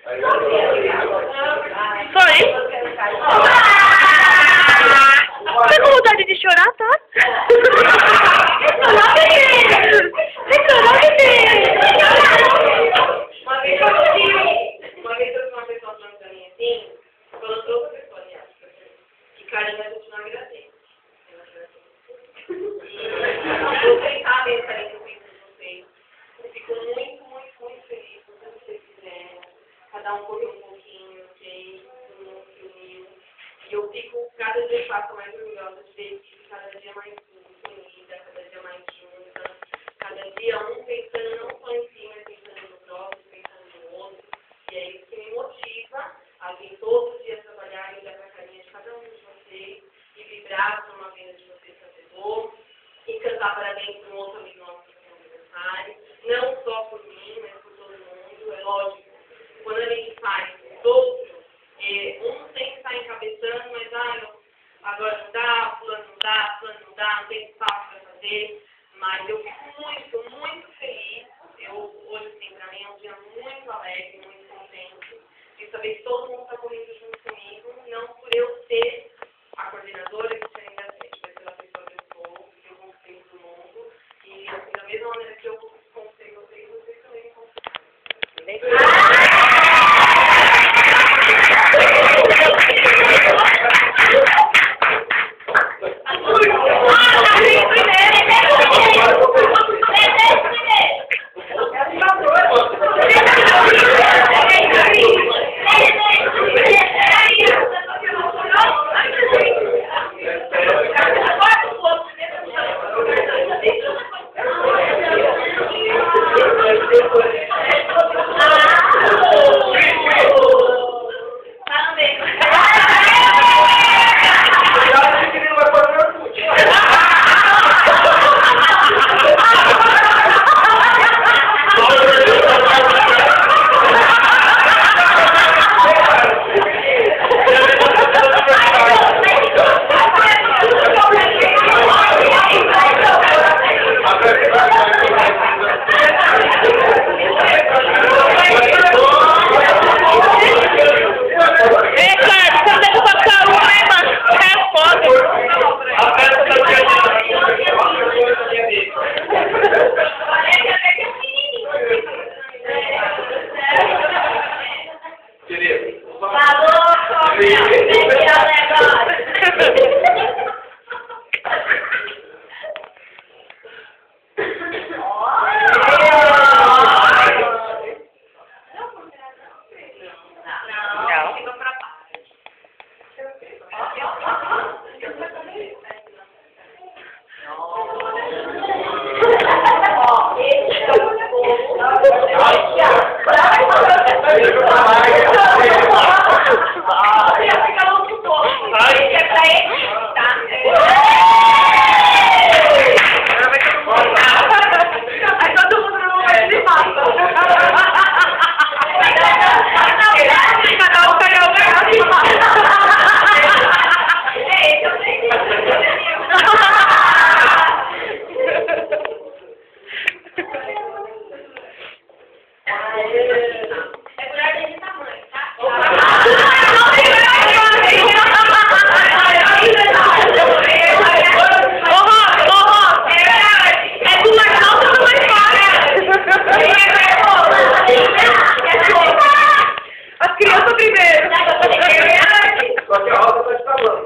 Foi? Tá com vontade de chorar, tá? Uma vez eu vi uma pessoa falando pra mim assim, falando pra outra pessoa, aliás, que Karen vai continuar gravando. E eu pensava em estar com vocês. Eu fico muito, muito, muito feliz com tudo que vocês fizeram. Cada um correu um pouquinho, ok? Todo mundo se uniu. E eu fico, cada dia faço mais orgulhosa de ver a equipe cada dia mais unida, cada dia mais junta. Cada dia um pensando não só em si, mas pensando no próximo, pensando no outro. E é isso que me motiva a vir todos os dias trabalhar e olhar para a carinha de cada um de vocês e vibrar por uma vida de vocês fazedor e cantar parabéns para um outro amigo nosso que tem aniversário. Não só por mim, mas por todo mundo. É lógico, quando a gente faz os outros, um sempre está encabeçando, mas agora não dá, fulano não dá, não tem espaço para fazer. Mas eu fico muito, muito feliz. Hoje, assim, para mim é um dia muito alegre, muito contente de saber que todo mundo está correndo junto comigo, não por eu ser a coordenadora que você ainda tem, mas pela pessoa que eu sou, que eu conquistei todo mundo. E, assim, da mesma maneira que eu conquistei vocês também me conquistaram. Falou,